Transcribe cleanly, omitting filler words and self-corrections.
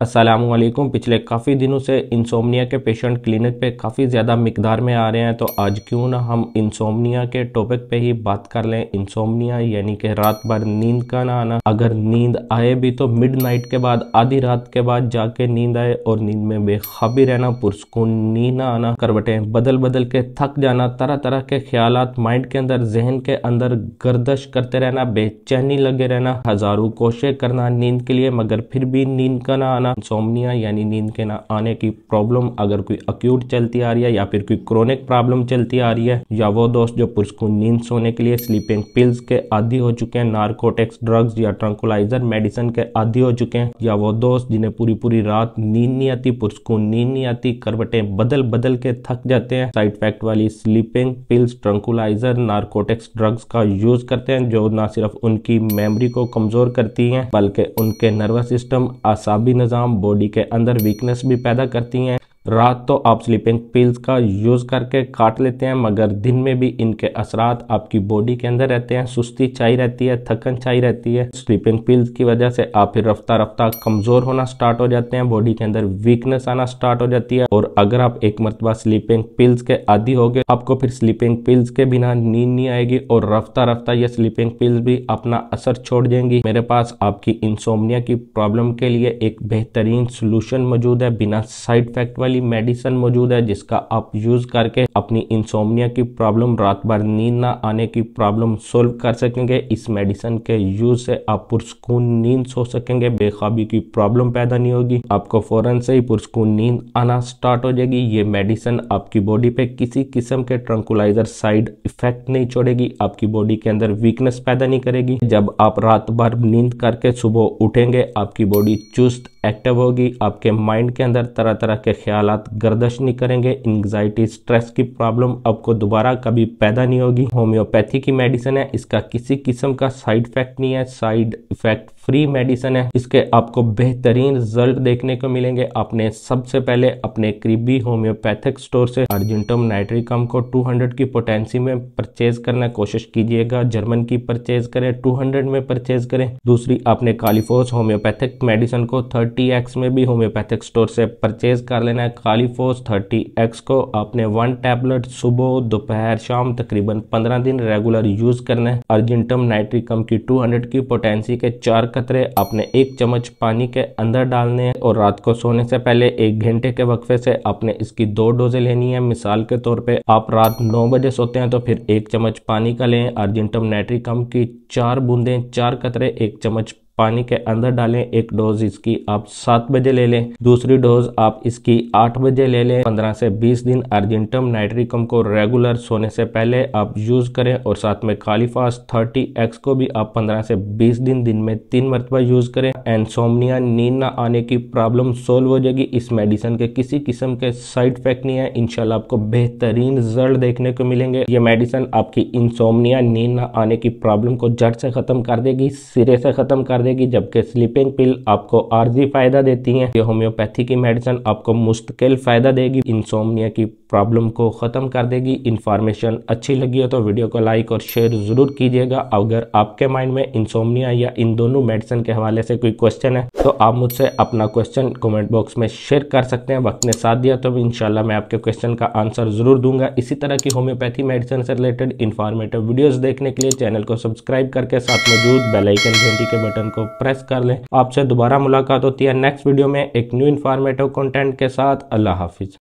अस्सलामुअलैकुम। पिछले काफ़ी दिनों से इंसोम्निया के पेशेंट क्लिनिक पे काफ़ी ज़्यादा मिकदार में आ रहे हैं, तो आज क्यों ना हम इंसोम्निया के टॉपिक पे ही बात कर लें। इंसोम्निया यानी कि रात भर नींद का ना आना। अगर नींद आए भी तो मिडनाइट के बाद, आधी रात के बाद जाके नींद आए और नींद में बेखौफी रहना, पुरसकून नींद ना आना, करवटें बदल बदल के थक जाना, तरह तरह के ख्यालात माइंड के अंदर, जहन के अंदर गर्दश करते रहना, बेचैनी लगे रहना, हजारों कोशिशें करना नींद के लिए मगर फिर भी नींद का ना आना। इंसोम्निया यानी नींद के ना आने की प्रॉब्लम अगर कोई अक्यूट चलती आ रही है या फिर कोई क्रोनिक प्रॉब्लम चलती आ रही है, या वो दोस्त जो पुरसकून नींद सोने के लिए स्लीपिंग पिल्स के आदी हो चुके हैं, नारकोटिक्स ड्रग्स या ट्रंकुलाइजर मेडिसिन के आदी हो चुके हैं, या वो दोस्त जिन्हें पूरी पूरी रात नींद नहीं आती, पुरसकून नींद नहीं आती, करवटें बदल बदल के थक जाते हैं, साइड इफेक्ट वाली स्लीपिंग पिल्स, ट्रंकुलाइजर, नारकोटिक्स ड्रग्स का यूज करते हैं, जो ना सिर्फ उनकी मेमोरी को कमजोर करती हैं बल्कि उनके नर्वस सिस्टम, आसाबी निजाम, बॉडी के अंदर वीकनेस भी पैदा करती हैं। रात तो आप स्लीपिंग पिल्स का यूज करके काट लेते हैं मगर दिन में भी इनके असरात आपकी बॉडी के अंदर रहते हैं। सुस्ती चाहिए रहती है, थकन चाहिए रहती है। स्लीपिंग पिल्स की वजह से आप फिर रफ्ता रफ्ता कमजोर होना स्टार्ट हो जाते हैं, बॉडी के अंदर वीकनेस आना स्टार्ट हो जाती है। और अगर आप एक मरतबा स्लीपिंग पिल्स के आदी हो गए, आपको फिर स्लीपिंग पिल्स के बिना नींद नहीं आएगी और रफ्ता रफ्ता ये स्लीपिंग पिल्स भी अपना असर छोड़ देंगी। मेरे पास आपकी इंसोम्निया की प्रॉब्लम के लिए एक बेहतरीन सोल्यूशन मौजूद है, बिना साइड इफेक्ट वाली मेडिसिन मौजूद है, जिसका आप यूज करके अपनी इंसोम्निया की प्रॉब्लम, रात भर नींद ना आने की प्रॉब्लम सोल्व कर सकेंगे। इस मेडिसिन के यूज से आप पुरसकून नींद सो सकेंगे, बेख्वाबी की प्रॉब्लम पैदा नहीं होगी, आपको फौरन से ही पुरसकून नींद आना स्टार्ट हो जाएगी। ये मेडिसिन आपकी बॉडी पे किसी किस्म के ट्रंकुलाइजर साइड इफेक्ट नहीं छोड़ेगी, आपकी बॉडी के अंदर वीकनेस पैदा नहीं करेगी। जब आप रात भर नींद करके सुबह उठेंगे, आपकी बॉडी चुस्त एक्टिव होगी, आपके माइंड के अंदर तरह तरह के ख्यालात गर्दश नहीं करेंगे, एंग्जाइटी स्ट्रेस की प्रॉब्लम आपको दोबारा कभी पैदा नहीं होगी। होम्योपैथी की मेडिसिन है, इसका किसी किस्म का साइड इफेक्ट नहीं है, साइड इफेक्ट फ्री मेडिसिन है। इसके आपको बेहतरीन रिजल्ट देखने को मिलेंगे। आपने सबसे पहले अपने करीबी होम्योपैथिक स्टोर से अर्जेंटम नाइट्रिकम को 200 की पोटेंसी में परचेज करना कोशिश कीजिएगा। जर्मन की परचेज करें, 200 में परचेज करें। दूसरी, आपने कालीफोस होम्योपैथिक मेडिसिन को 30x में भी होम्योपैथिक स्टोर से परचेज कर लेना है। कालीफोस 30x को आपने 1 टैबलेट सुबह, दोपहर, शाम तकरीबन 15 दिन रेगुलर यूज करना है। अर्जेंटम नाइट्रिकम की 200 की पोटेंसी के 4 कतरे आपने 1 चम्मच पानी के अंदर डालने हैं और रात को सोने से पहले 1 घंटे के वक्फे से आपने इसकी 2 डोजें लेनी है। मिसाल के तौर पे आप रात 9 बजे सोते हैं तो फिर 1 चम्मच पानी का लें, अर्जेंटम नाइट्रिकम की 4 बूंदें, 4 कतरे 1 चम्मच पानी के अंदर डालें। एक डोज इसकी आप 7 बजे ले लें, दूसरी डोज आप इसकी 8 बजे ले लें। 15 से 20 दिन अर्जेंटम नाइट्रिकम को रेगुलर सोने से पहले आप यूज करें और साथ में कालीफास 30x को भी आप 15 से 20 दिन में 3 मरतबा यूज करें। इंसोम्निया, नींद ना आने की प्रॉब्लम सोल्व हो जाएगी। इस मेडिसिन के किसी किस्म के साइड इफेक्ट नहीं है, इंशाल्लाह आपको बेहतरीन रिजल्ट देखने को मिलेंगे। ये मेडिसिन आपकी इंसोम्निया, नींद ना आने की प्रॉब्लम को जड़ से खत्म कर देगी, सिरे से खत्म कर देगी, जबकि स्लीपिंग पिल आपको आर्जी फायदा देती हैं। ये होम्योपैथी की मेडिसिन आपको मुस्तकिल फायदा देगी, इंसोम्निया की प्रॉब्लम को खत्म कर देगी। इंफॉर्मेशन अच्छी लगी हो तो वीडियो को लाइक और शेयर जरूर कीजिएगा। अगर आपके माइंड में इंसोम्निया या इन दोनों मेडिसिन के हवाले से कोई क्वेश्चन है तो आप मुझसे अपना क्वेश्चन कमेंट बॉक्स में शेयर कर सकते हैं। वक्त ने साथ दिया तो इंशाल्लाह मैं आपके क्वेश्चन का आंसर जरूर दूंगा। इसी तरह की होम्योपैथी मेडिसिन से रिलेटेड इंफॉर्मेटिव वीडियोस देखने के लिए चैनल को सब्सक्राइब करके साथ मौजूद बेल आइकन घंटी के बटन को प्रेस कर लें। आपसे दोबारा मुलाकात होती है नेक्स्ट वीडियो में एक न्यू इंफॉर्मेटिव कंटेंट के साथ। अल्लाह हाफिज।